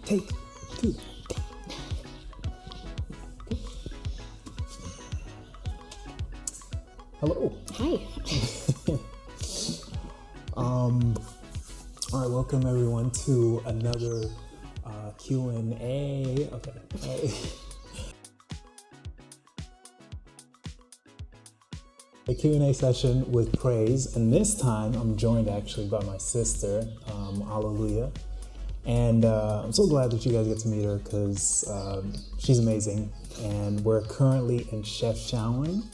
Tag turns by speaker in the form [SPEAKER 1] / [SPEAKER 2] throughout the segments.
[SPEAKER 1] Take two. Hello.
[SPEAKER 2] Hi.
[SPEAKER 1] All right, welcome everyone to another Q&A. Okay. A Q&A session with praise, and this time I'm joined actually by my sister, Alleluia. And I'm so glad that you guys get to meet her because she's amazing. And we're currently in Chef Shaolin.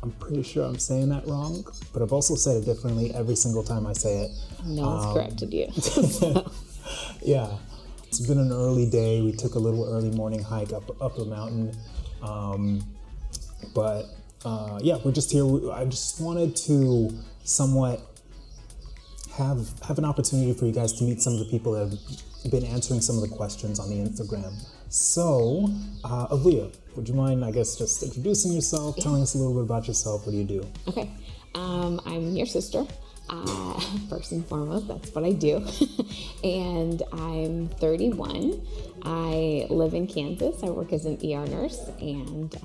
[SPEAKER 1] I'm pretty sure I'm saying that wrong, but I've also said it differently every single time I say it.
[SPEAKER 2] No one's corrected you.
[SPEAKER 1] Yeah, it's been an early day. We took a little early morning hike up a mountain. Yeah, we're just here. I just wanted to somewhat have an opportunity for you guys to meet some of the people that have been answering some of the questions on the Instagram. So, Aaliyah, would you mind, I guess, just introducing yourself, telling us a little bit about yourself? What do you do?
[SPEAKER 2] Okay. I'm your sister. First and foremost, that's what I do. And I'm 31. I live in Kansas. I work as an ER nurse and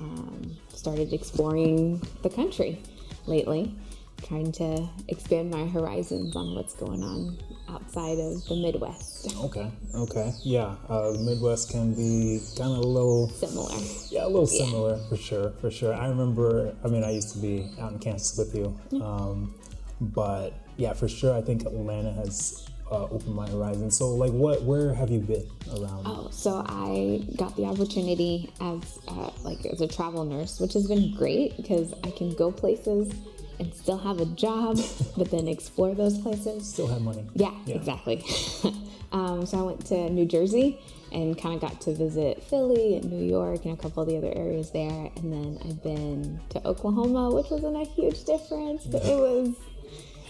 [SPEAKER 2] started exploring the country lately, trying to expand my horizons on what's going on outside of the Midwest.
[SPEAKER 1] Okay. Yeah, the Midwest can be kind of a little...
[SPEAKER 2] Similar.
[SPEAKER 1] Yeah, a little similar, for sure. I remember, I used to be out in Kansas with you. But yeah, for sure, I think Atlanta has opened my horizon. So where have you been around?
[SPEAKER 2] Oh, so I got the opportunity as a travel nurse, which has been great because I can go places and still have a job, but then explore those places.
[SPEAKER 1] Still have money.
[SPEAKER 2] Yeah. Exactly. So I went to New Jersey and kind of got to visit Philly and New York and a couple of the other areas there. And then I've been to Oklahoma, which wasn't a huge difference, but it was,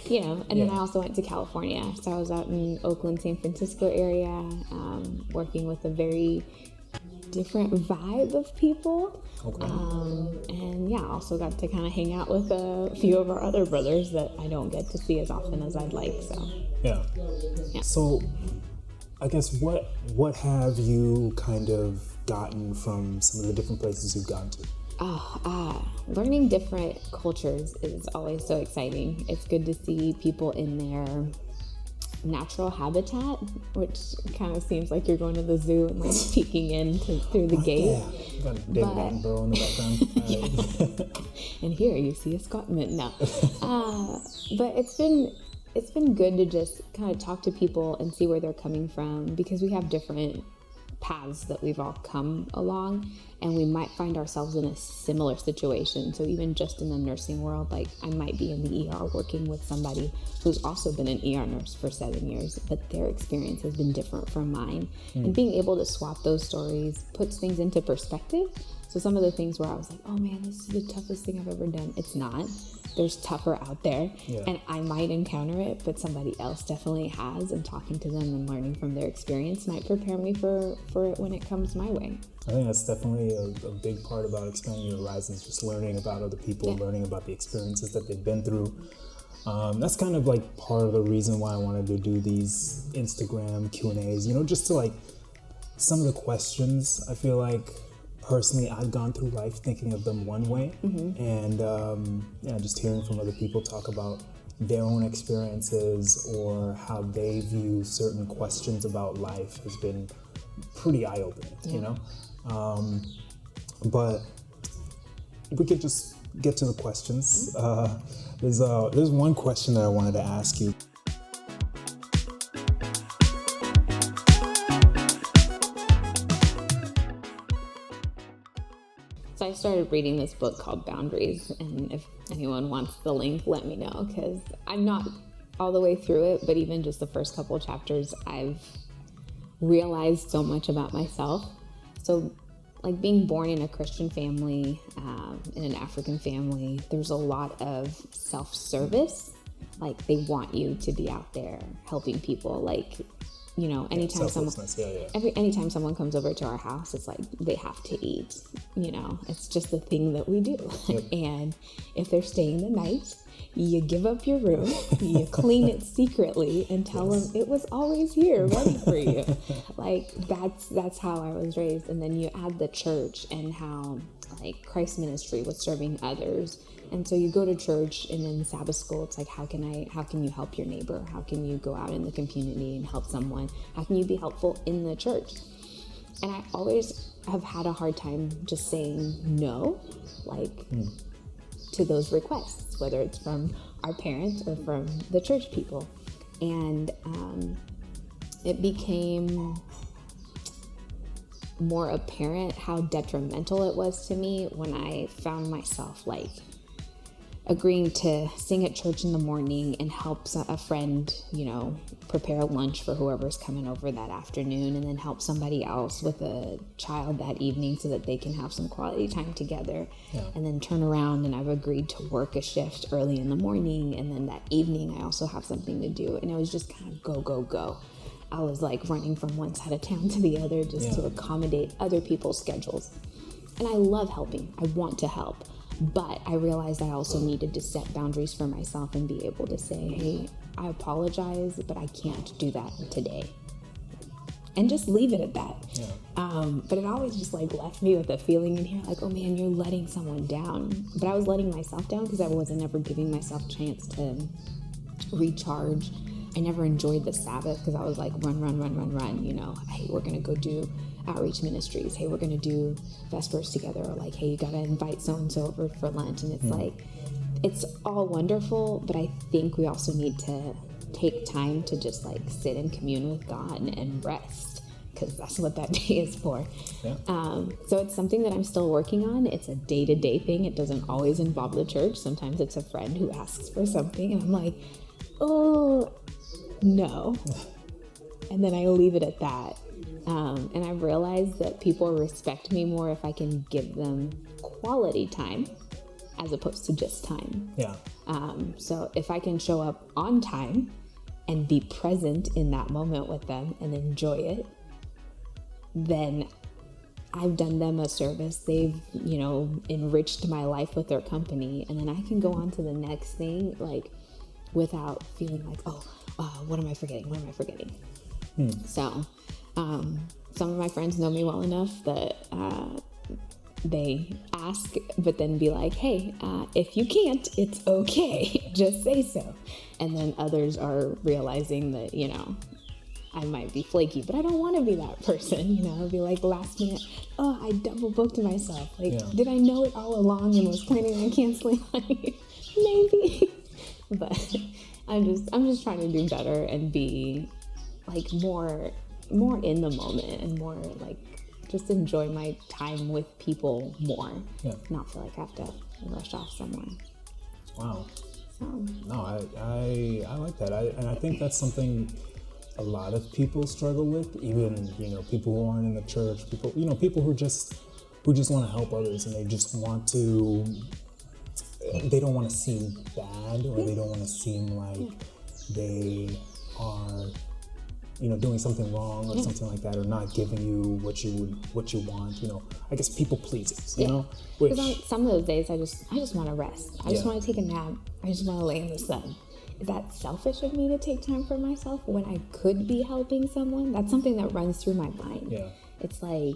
[SPEAKER 2] then I also went to California. So I was out in Oakland, San Francisco area, working with a very different vibe of people.
[SPEAKER 1] Okay.
[SPEAKER 2] Also got to kind of hang out with a few of our other brothers that I don't get to see as often as I'd like. So
[SPEAKER 1] yeah. So I guess what have you kind of gotten from some of the different places you've gone to?
[SPEAKER 2] Learning different cultures is always so exciting. It's good to see people in their natural habitat, which kind of seems like you're going to the zoo and peeking in through the gate.
[SPEAKER 1] Yeah, got David Attenborough in the background.
[SPEAKER 2] And here you see escarpment now. But it's been good to just kind of talk to people and see where they're coming from, because we have different paths that we've all come along, and we might find ourselves in a similar situation. So even just in the nursing world, like I might be in the ER working with somebody who's also been an ER nurse for 7 years, but their experience has been different from mine. And being able to swap those stories puts things into perspective. So some of the things where I was like, oh man, this is the toughest thing I've ever done. It's not. There's tougher out there, and I might encounter it, but somebody else definitely has, and talking to them and learning from their experience might prepare me for it when it comes my way.
[SPEAKER 1] I think that's definitely a big part about expanding your horizons, just learning about other people, learning about the experiences that they've been through. That's kind of like part of the reason why I wanted to do these Instagram Q&As, just to some of the questions, I feel like personally, I've gone through life thinking of them one way, and just hearing from other people talk about their own experiences or how they view certain questions about life has been pretty eye-opening, But we could just get to the questions. There's one question that I wanted to ask you.
[SPEAKER 2] So I started reading this book called Boundaries, and if anyone wants the link, let me know, because I'm not all the way through it, but even just the first couple of chapters, I've realized so much about myself. So being born in a Christian family, in an African family, there's a lot of self-service. They want you to be out there helping people, anytime anytime someone comes over to our house, it's like they have to eat, it's just a thing that we do. Yep. And if they're staying the night, You give up your room, you clean it secretly, and tell them it was always here, ready for you. Like, that's how I was raised. And then you add the church and how, like, Christ ministry was serving others. And so you go to church, and in Sabbath school, it's like, how can you help your neighbor? How can you go out in the community and help someone? How can you be helpful in the church? And I always have had a hard time just saying no, like, to those requests, whether it's from our parents or from the church people. And it became more apparent how detrimental it was to me when I found myself, like, agreeing to sing at church in the morning and help a friend, prepare lunch for whoever's coming over that afternoon, and then help somebody else with a child that evening so that they can have some quality time together. And then turn around and I've agreed to work a shift early in the morning, and then that evening I also have something to do. And it was just kind of go. I was like running from one side of town to the other just to accommodate other people's schedules. And I love helping. I want to help. But I realized I also needed to set boundaries for myself and be able to say, hey, I apologize, but I can't do that today. And just leave it at that. But it always just like left me with a feeling in here like, oh man, you're letting someone down. But I was letting myself down because I wasn't ever giving myself a chance to recharge. I never enjoyed the Sabbath because I was like, run. Hey, we're going to go do outreach ministries. Hey, we're going to do Vespers together. Or like, hey, you got to invite so-and-so over for lunch. And it's like, it's all wonderful, but I think we also need to take time to just like sit and commune with God and rest, because that's what that day is for. So it's something that I'm still working on. It's a day-to-day thing. It doesn't always involve the church. Sometimes it's a friend who asks for something and I'm like, oh, no. And then I leave it at that. And I've realized that people respect me more if I can give them quality time as opposed to just time. So if I can show up on time and be present in that moment with them and enjoy it, then I've done them a service. They've, enriched my life with their company. And then I can go on to the next thing, like, without feeling like, what am I forgetting? So, some of my friends know me well enough that they ask, but then be like, hey, if you can't, it's okay. Just say so. And then others are realizing that, I might be flaky, but I don't want to be that person. I'll be like last minute, I double booked myself. Like, did I know it all along and was planning on canceling? Maybe. But I'm just trying to do better and be like more in the moment and more like just enjoy my time with people more. Not feel like I have to rush off somewhere.
[SPEAKER 1] Wow.
[SPEAKER 2] So.
[SPEAKER 1] No, I like that. And I think that's something a lot of people struggle with. Even people who aren't in the church, people who just want to help others, and they just want to. They don't want to seem bad, or they don't want to seem like they are, doing something wrong or something like that, or not giving you what you want. I guess people pleasers.
[SPEAKER 2] Because on some of those days, I just want to rest. I just want to take a nap. I just want to lay in the sun. Is that selfish of me to take time for myself when I could be helping someone? That's something that runs through my mind. It's like,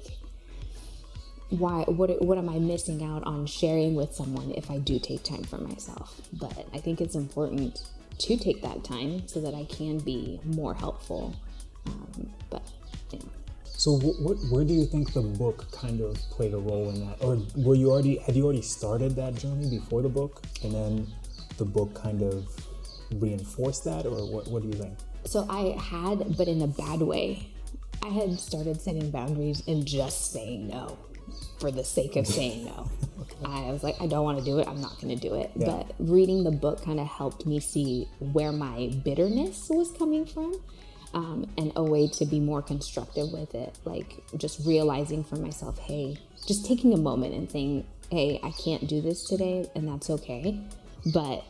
[SPEAKER 2] why? What am I missing out on sharing with someone if I do take time for myself? But I think it's important to take that time so that I can be more helpful.
[SPEAKER 1] So where do you think the book kind of played a role in that? Or had you already started that journey before the book, and then the book kind of reinforced that, or what do you think?
[SPEAKER 2] So I had, but in a bad way. I had started setting boundaries and just saying no for the sake of saying no. I was like, I don't want to do it. I'm not going to do it. But reading the book kind of helped me see where my bitterness was coming from, and a way to be more constructive with it. Like just realizing for myself, hey, just taking a moment and saying, hey, I can't do this today, and that's okay. But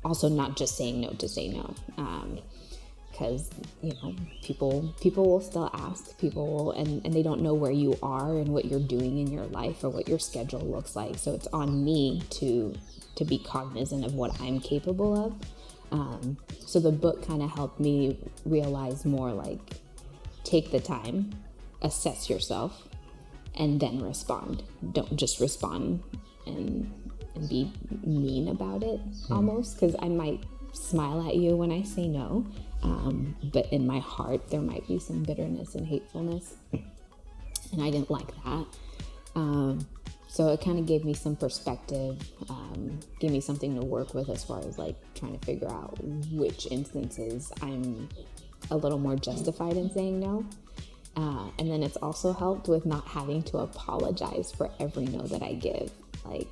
[SPEAKER 2] also not just saying no to say no. because people will still ask, and they don't know where you are and what you're doing in your life or what your schedule looks like. So it's on me to be cognizant of what I'm capable of. So the book kind of helped me realize more, like, take the time, assess yourself, and then respond. Don't just respond and be mean about it, almost, because I might smile at you when I say no, but in my heart there might be some bitterness and hatefulness, and I didn't like that. So it kind of gave me some perspective, gave me something to work with as far as, like, trying to figure out which instances I'm a little more justified in saying no. And then it's also helped with not having to apologize for every no that I give. Like,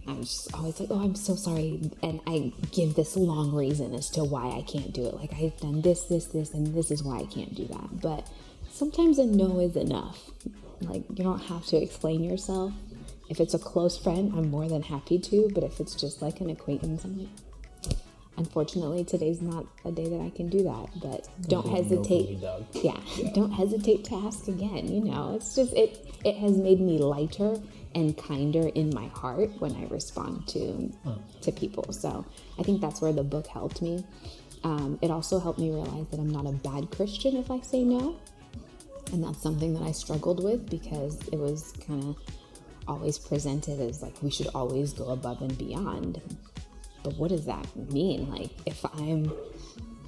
[SPEAKER 2] I'm just always like, oh, I'm so sorry. And I give this long reason as to why I can't do it. Like, I've done this, and this is why I can't do that. But sometimes a no is enough. Like, you don't have to explain yourself. If it's a close friend, I'm more than happy to. But if it's just like an acquaintance, I'm like, unfortunately, today's not a day that I can do that. But don't hesitate. Yeah, don't hesitate to ask again. It's just, it has made me lighter and kinder in my heart when I respond to people. So I think that's where the book helped me. It also helped me realize that I'm not a bad Christian if I say no. And that's something that I struggled with, because it was kind of always presented as, like, we should always go above and beyond. But what does that mean? Like, if I'm,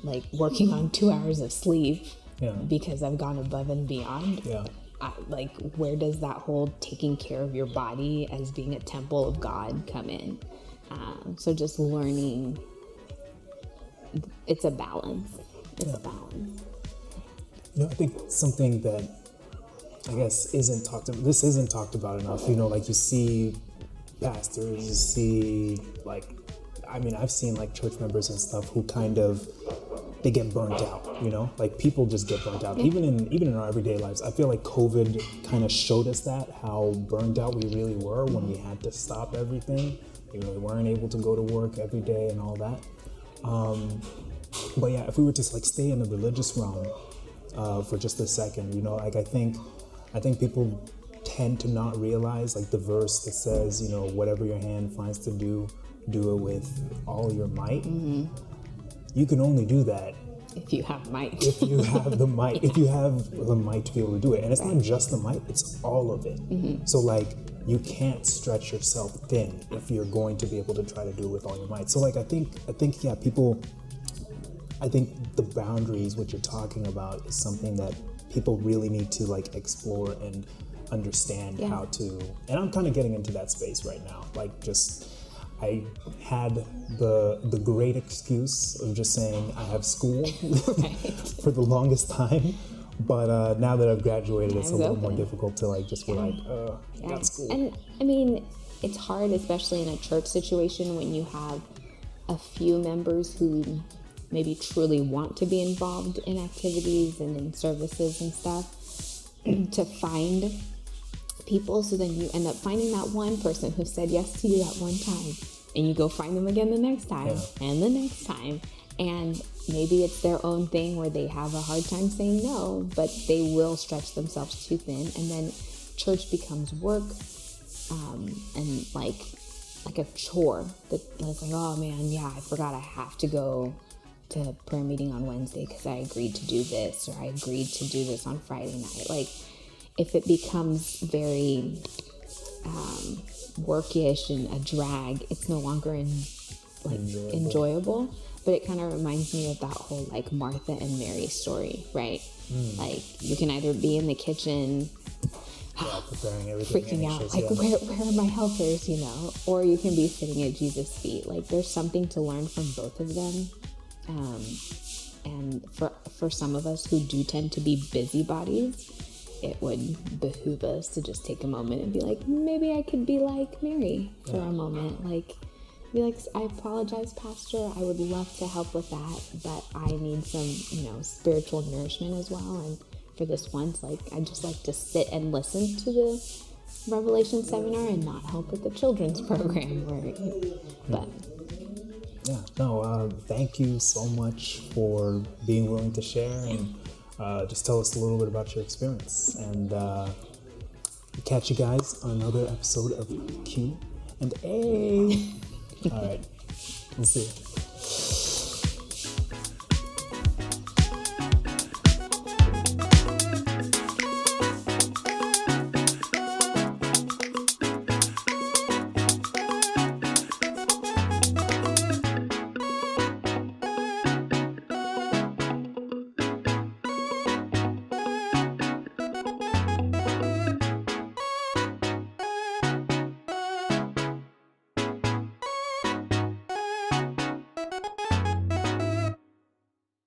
[SPEAKER 2] like, working on 2 hours of sleep because I've gone above and beyond, where does that whole taking care of your body as being a temple of God come in? So just learning, it's a balance. It's a balance.
[SPEAKER 1] I think something that I guess isn't talked about enough, like, you see pastors, you see, like, I've seen, like, church members and stuff who kind of, they get burnt out, like, people just get burnt out. Even in our everyday lives. I feel like COVID kind of showed us that, how burnt out we really were when we had to stop everything. We weren't able to go to work every day and all that. But yeah, if we were to, like, stay in the religious realm for just a second, like, I think people tend to not realize, like, the verse that says, whatever your hand finds to do it with all your might. You can only do that
[SPEAKER 2] if you have might.
[SPEAKER 1] If you have the might. If you have the might to be able to do it. And it's not just the might, it's all of it. So, like, you can't stretch yourself thin if you're going to be able to try to do it with all your might. So, like, I think the boundaries, what you're talking about, is something that people really need to, like, explore and understand how to. And I'm kind of getting into that space right now. Like, just, I had the great excuse of just saying I have school for the longest time. But now that I've graduated, it's a little more difficult to, like, just be like, got school.
[SPEAKER 2] And I mean, it's hard, especially in a church situation, when you have a few members who maybe truly want to be involved in activities and in services and stuff, to find people. So then you end up finding that one person who said yes to you that one time, and you go find them again the next time and the next time. And maybe it's their own thing where they have a hard time saying no, but they will stretch themselves too thin. And then church becomes work, and like a chore. It's like, oh man, yeah, I forgot I have to go to prayer meeting on Wednesday because I agreed to do this, or I agreed to do this on Friday night. Like, if it becomes very workish and a drag, it's no longer enjoyable. But it kind of reminds me of that whole, like, Martha and Mary story, right? Like, you can either be in the kitchen
[SPEAKER 1] preparing everything,
[SPEAKER 2] freaking out, like, where are my helpers, or you can be sitting at Jesus' feet. Like, there's something to learn from both of them. And for some of us who do tend to be busybodies, it would behoove us to just take a moment and be like, maybe I could be like Mary for a moment. Like, be like, I apologize, Pastor, I would love to help with that, but I need some, spiritual nourishment as well. And for this once, like, I just like to sit and listen to the Revelation seminar and not help with the children's program.
[SPEAKER 1] Yeah, no, thank you so much for being willing to share and just tell us a little bit about your experience. And catch you guys on another episode of Q&A. All right, we'll see you.